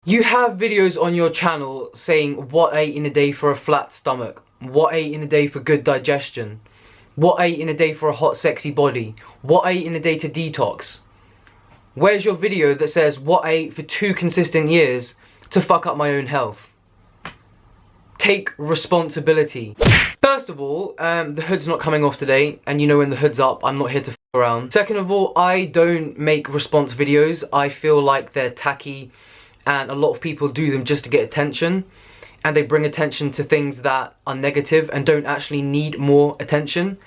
You have videos on your channel saying what I ate in a day for a flat stomach, what I ate in a day for good digestion, what I ate in a day for a hot sexy body, what I ate in a day to detox. Where's your video that says what I ate for 2 consistent years to fuck up my own health? Take responsibility. First of all, the hood's not coming off today, and you know when the hood's up, I'm not here to f around. Second of all, I don't make response videos. I feel like they're tacky, and a lot of people do them just to get attention, and they bring attention to things that are negative and don't actually need more attention.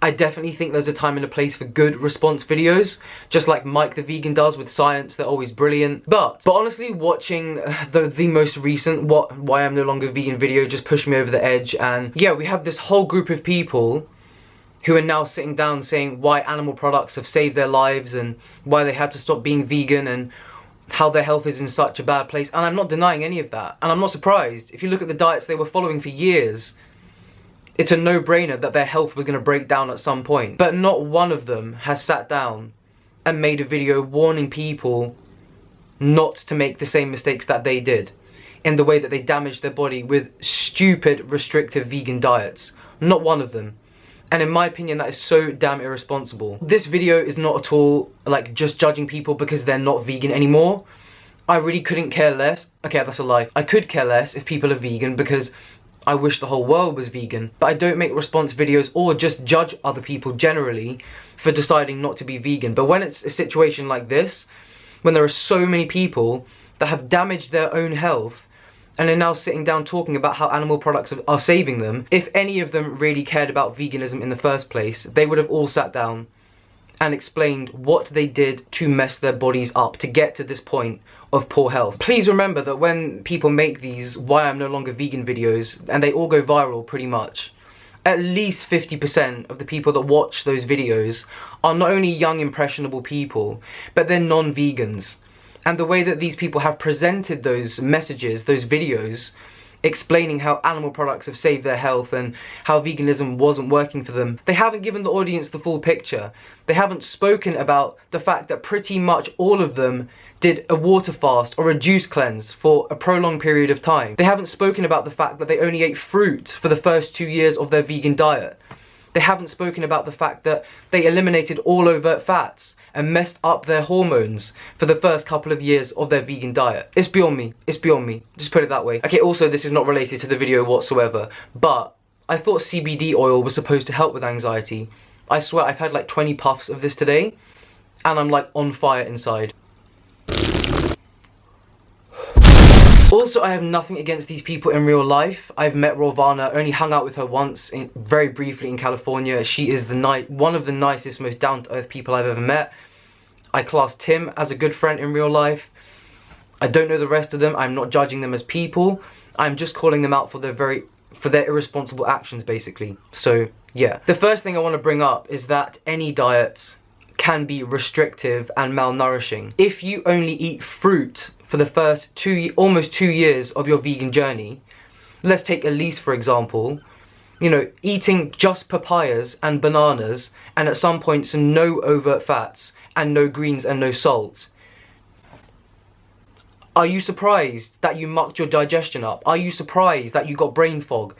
I definitely think there's a time and a place for good response videos, just like Mike the Vegan does with science. They're always brilliant. But honestly, watching the most recent Why I'm No Longer Vegan video just pushed me over the edge. And yeah, we have this whole group of people who are now sitting down saying why animal products have saved their lives and why they had to stop being vegan and how their health is in such a bad place. And I'm not denying any of that. And I'm not surprised. If you look at the diets they were following for years, it's a no-brainer that their health was going to break down at some point. But not one of them has sat down and made a video warning people not to make the same mistakes that they did in the way that they damaged their body with stupid restrictive vegan diets. Not one of them. And in my opinion, that is so damn irresponsible. This video is not at all like just judging people because they're not vegan anymore. I really couldn't care less. Okay, that's a lie. I could care less if people are vegan because I wish the whole world was vegan, but I don't make response videos or just judge other people generally for deciding not to be vegan. But when it's a situation like this, when there are so many people that have damaged their own health and are now sitting down talking about how animal products are saving them, if any of them really cared about veganism in the first place, they would have all sat down and explained what they did to mess their bodies up to get to this point of poor health. Please remember that when people make these Why I'm No Longer Vegan videos, and they all go viral pretty much, at least 50% of the people that watch those videos are not only young impressionable people, but they're non-vegans. And the way that these people have presented those messages, those videos, explaining how animal products have saved their health and how veganism wasn't working for them, they haven't given the audience the full picture. They haven't spoken about the fact that pretty much all of them did a water fast or a juice cleanse for a prolonged period of time. They haven't spoken about the fact that they only ate fruit for the first 2 years of their vegan diet. They haven't spoken about the fact that they eliminated all overt fats and messed up their hormones for the first couple of years of their vegan diet. It's beyond me. It's beyond me. Just put it that way. Okay, also this is not related to the video whatsoever, but I thought CBD oil was supposed to help with anxiety. I swear I've had like 20 puffs of this today and I'm like on fire inside. Also, I have nothing against these people in real life. I've met Ravana, only hung out with her once, very briefly in California. She is one of the nicest, most down-to-earth people I've ever met. I class Tim as a good friend in real life. I don't know the rest of them. I'm not judging them as people. I'm just calling them out for their irresponsible actions, basically. So, yeah. The first thing I want to bring up is that any diet can be restrictive and malnourishing. If you only eat fruit for the first almost 2 years of your vegan journey, let's take Elise for example, you know, eating just papayas and bananas and at some points no overt fats and no greens and no salt. Are you surprised that you mucked your digestion up? Are you surprised that you got brain fog?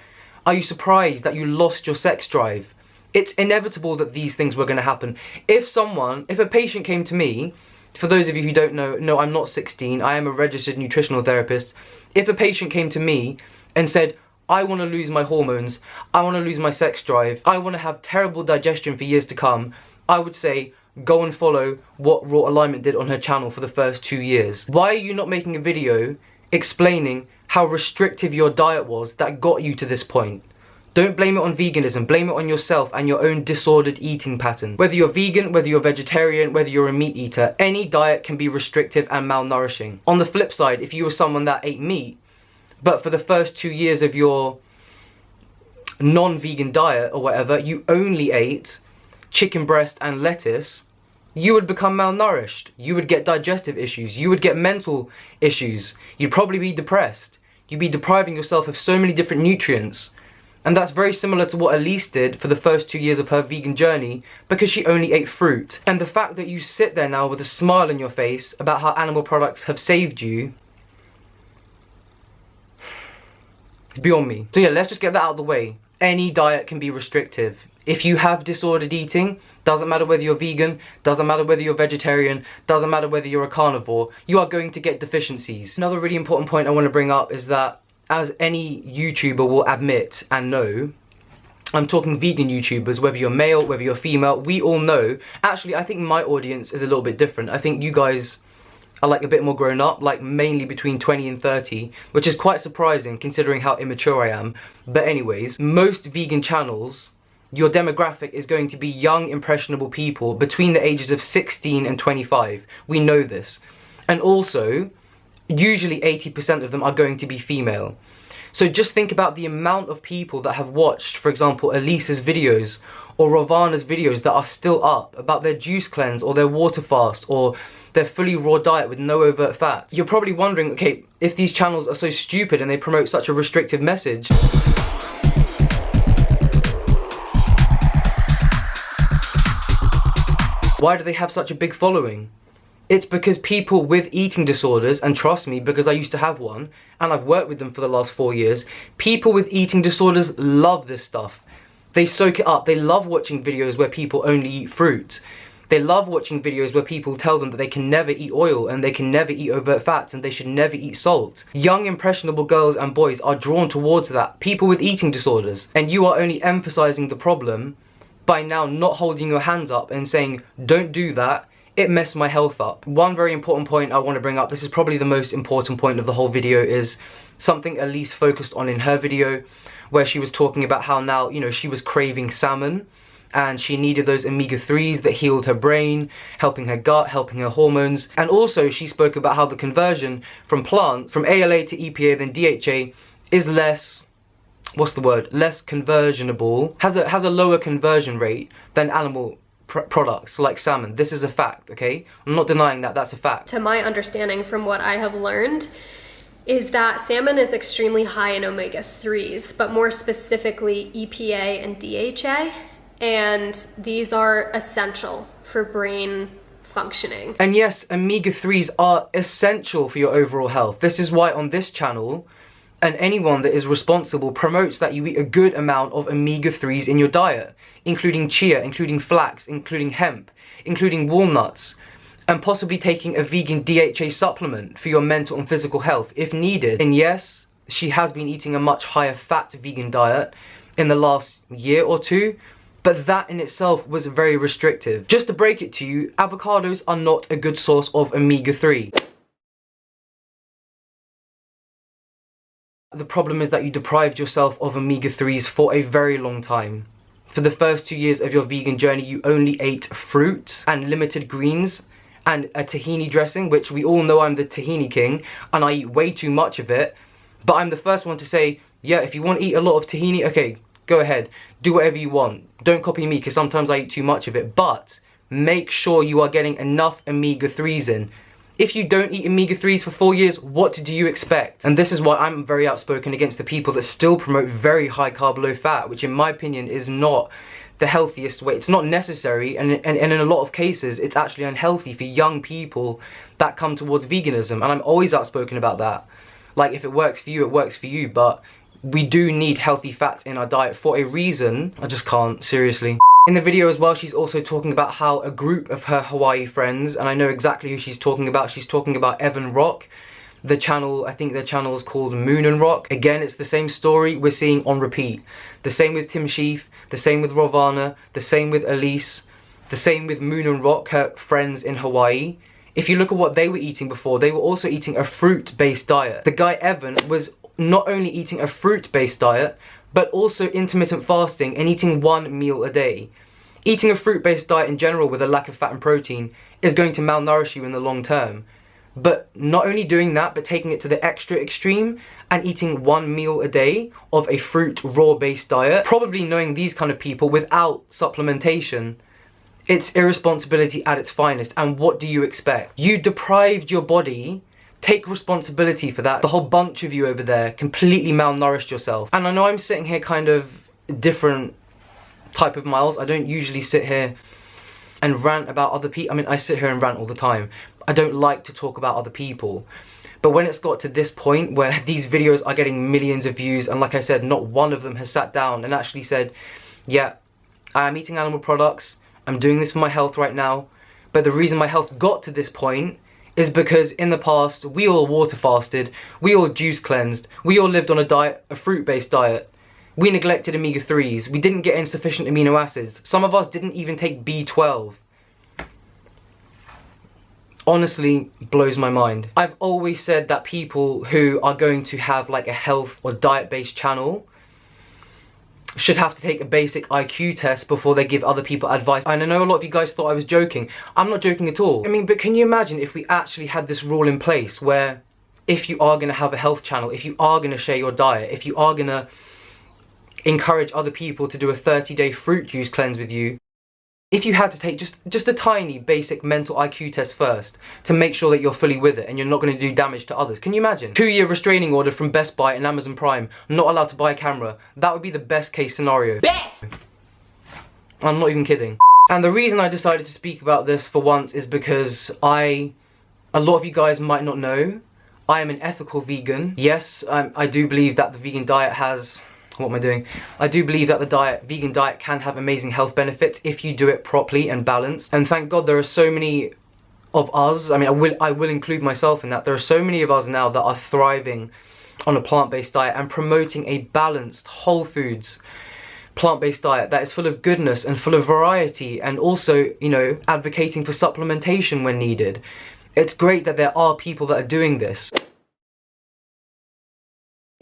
Are you surprised that you lost your sex drive? It's inevitable that these things were going to happen. If a patient came to me, for those of you who don't know, no, I'm not 16, I am a registered nutritional therapist. If a patient came to me and said, I want to lose my hormones, I want to lose my sex drive, I want to have terrible digestion for years to come, I would say, go and follow what Raw Alignment did on her channel for the first 2 years. Why are you not making a video explaining how restrictive your diet was that got you to this point? Don't blame it on veganism, blame it on yourself and your own disordered eating pattern. Whether you're vegan, whether you're vegetarian, whether you're a meat eater, any diet can be restrictive and malnourishing. On the flip side, if you were someone that ate meat, but for the first 2 years of your non-vegan diet or whatever, you only ate chicken breast and lettuce, you would become malnourished. You would get digestive issues. You would get mental issues. You'd probably be depressed. You'd be depriving yourself of so many different nutrients. And that's very similar to what Elise did for the first 2 years of her vegan journey because she only ate fruit. And the fact that you sit there now with a smile on your face about how animal products have saved you beyond me. So yeah, let's just get that out of the way. Any diet can be restrictive. If you have disordered eating, doesn't matter whether you're vegan, doesn't matter whether you're vegetarian, doesn't matter whether you're a carnivore, you are going to get deficiencies. Another really important point I want to bring up is that, as any YouTuber will admit and know, I'm talking vegan YouTubers, whether you're male, whether you're female, we all know. Actually, I think my audience is a little bit different. I think you guys are like a bit more grown up, like mainly between 20 and 30, which is quite surprising considering how immature I am. But anyways, most vegan channels, your demographic is going to be young, impressionable people between the ages of 16 and 25. We know this. And also, usually 80% of them are going to be female. So just think about the amount of people that have watched, for example, Elise's videos or Ravana's videos that are still up about their juice cleanse or their water fast or their fully raw diet with no overt fats. You're probably wondering, okay, if these channels are so stupid and they promote such a restrictive message, why do they have such a big following? It's because people with eating disorders, and trust me, because I used to have one, and I've worked with them for the last 4 years, people with eating disorders love this stuff. They soak it up. They love watching videos where people only eat fruit. They love watching videos where people tell them that they can never eat oil, and they can never eat overt fats, and they should never eat salt. Young, impressionable girls and boys are drawn towards that. People with eating disorders. And you are only emphasizing the problem by now not holding your hands up and saying, don't do that. It messed my health up. One very important point I want to bring up, this is probably the most important point of the whole video, is something Elise focused on in her video, where she was talking about how now, you know, she was craving salmon and she needed those omega-3s that healed her brain, helping her gut, helping her hormones. And also she spoke about how the conversion from plants, from ALA to EPA then DHA, is less, what's the word, less conversionable, has a lower conversion rate than animal products like salmon. This is a fact, okay? I'm not denying that, that's a fact. To my understanding, from what I have learned, is that salmon is extremely high in omega-3s, but more specifically EPA and DHA, and these are essential for brain functioning. And yes, omega-3s are essential for your overall health. This is why on this channel, and anyone that is responsible promotes that you eat a good amount of omega-3s in your diet, including chia, including flax, including hemp, including walnuts, and possibly taking a vegan DHA supplement for your mental and physical health if needed. And yes, she has been eating a much higher fat vegan diet in the last year or two, but that in itself was very restrictive. Just to break it to you, avocados are not a good source of omega-3. The problem is that you deprived yourself of omega-3s for a very long time. For the first 2 years of your vegan journey, you only ate fruits and limited greens and a tahini dressing, which we all know I'm the tahini king, and I eat way too much of it. But I'm the first one to say, yeah, if you want to eat a lot of tahini, okay, go ahead. Do whatever you want. Don't copy me, because sometimes I eat too much of it. But make sure you are getting enough omega-3s in. If you don't eat omega-3s for 4 years, what do you expect? And this is why I'm very outspoken against the people that still promote very high carb, low fat, which in my opinion is not the healthiest way. It's not necessary, and in a lot of cases, it's actually unhealthy for young people that come towards veganism. And I'm always outspoken about that. Like, if it works for you, it works for you, but we do need healthy fats in our diet for a reason. I just can't, seriously. In the video as well, she's also talking about how a group of her Hawaii friends, and I know exactly who she's talking about Evan Rock. The channel, I think their channel is called Moon and Rock. Again, it's the same story we're seeing on repeat. The same with Tim Sheaf, the same with Ravana, the same with Elise, the same with Moon and Rock, her friends in Hawaii. If you look at what they were eating before, they were also eating a fruit-based diet. The guy Evan was not only eating a fruit-based diet, but also intermittent fasting and eating 1 meal a day. Eating a fruit-based diet in general with a lack of fat and protein is going to malnourish you in the long term. But not only doing that, but taking it to the extra extreme and eating 1 meal a day of a fruit raw-based diet, probably knowing these kind of people without supplementation, it's irresponsibility at its finest. And what do you expect? You deprived your body. Take responsibility for that. The whole bunch of you over there completely malnourished yourself. And I know I'm sitting here kind of different type of Miles. I don't usually sit here and rant about other people. I mean, I sit here and rant all the time. I don't like to talk about other people. But when it's got to this point where these videos are getting millions of views, and like I said, not one of them has sat down and actually said, yeah, I am eating animal products, I'm doing this for my health right now, but the reason my health got to this point is because in the past, we all water fasted, we all juice cleansed, we all lived on a diet, a fruit-based diet, we neglected omega-3s, we didn't get insufficient amino acids, some of us didn't even take B12. Honestly, blows my mind. I've always said that people who are going to have like a health or diet-based channel should have to take a basic IQ test before they give other people advice. And I know a lot of you guys thought I was joking. I'm not joking at all. I mean, but can you imagine if we actually had this rule in place where if you are going to have a health channel, if you are going to share your diet, if you are going to encourage other people to do a 30-day fruit juice cleanse with you, if you had to take just a tiny basic mental IQ test first to make sure that you're fully with it and you're not going to do damage to others. Can you imagine? 2-year restraining order from Best Buy and Amazon Prime, not allowed to buy a camera. That would be the best case scenario. Best! I'm not even kidding. And the reason I decided to speak about this for once is because a lot of you guys might not know, I am an ethical vegan. Yes, I do believe that the vegan diet has... What am I doing? I do believe that the vegan diet can have amazing health benefits if you do it properly and balanced. And thank God there are so many of us, I mean I will include myself in that, there are so many of us now that are thriving on a plant-based diet and promoting a balanced, whole foods, plant-based diet that is full of goodness and full of variety, and also, you know, advocating for supplementation when needed. It's great that there are people that are doing this.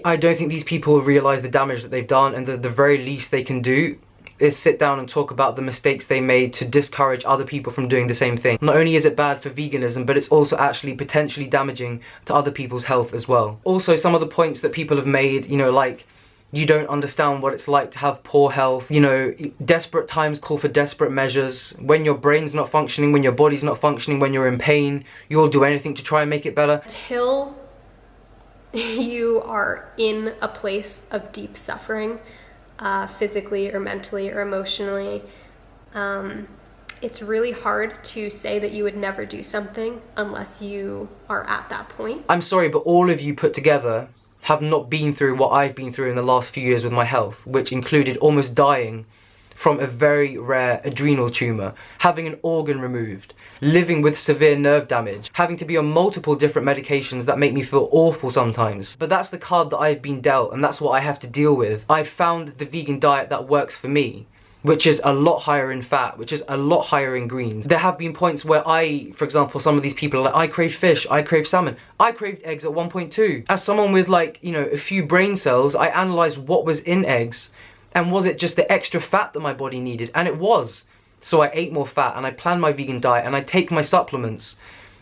I don't think these people realise the damage that they've done, and the very least they can do is sit down and talk about the mistakes they made to discourage other people from doing the same thing. Not only is it bad for veganism, but it's also actually potentially damaging to other people's health as well. Also, some of the points that people have made, you know, like, you don't understand what it's like to have poor health, you know, desperate times call for desperate measures. When your brain's not functioning, when your body's not functioning, when you're in pain, you'll do anything to try and make it better. Till you are in a place of deep suffering, physically or mentally or emotionally, it's really hard to say that you would never do something unless you are at that point. I'm sorry, but all of you put together have not been through what I've been through in the last few years with my health, which included almost dying from a very rare adrenal tumour, having an organ removed, living with severe nerve damage, having to be on multiple different medications that make me feel awful sometimes. But that's the card that I've been dealt, and that's what I have to deal with. I've found the vegan diet that works for me, which is a lot higher in fat, which is a lot higher in greens. There have been points where for example, some of these people are like, I crave fish, I crave salmon, I craved eggs at 1.2. As someone with, like, you know, a few brain cells, I analysed what was in eggs, and was it just the extra fat that my body needed? And it was. So I ate more fat, and I planned my vegan diet, and I take my supplements,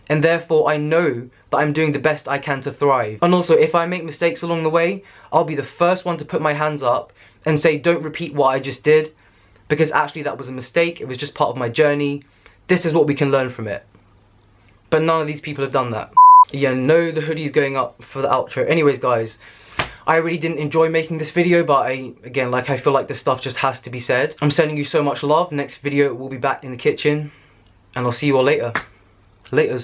and therefore I know that I'm doing the best I can to thrive. And also, if I make mistakes along the way, I'll be the first one to put my hands up and say, don't repeat what I just did, because actually that was a mistake, it was just part of my journey, this is what we can learn from it. But none of these people have done that. Yeah, no, the hoodie's going up for the outro. Anyways, guys, I really didn't enjoy making this video, but again, I feel like this stuff just has to be said. I'm sending you so much love. Next video will be back in the kitchen, and I'll see you all later. Laters.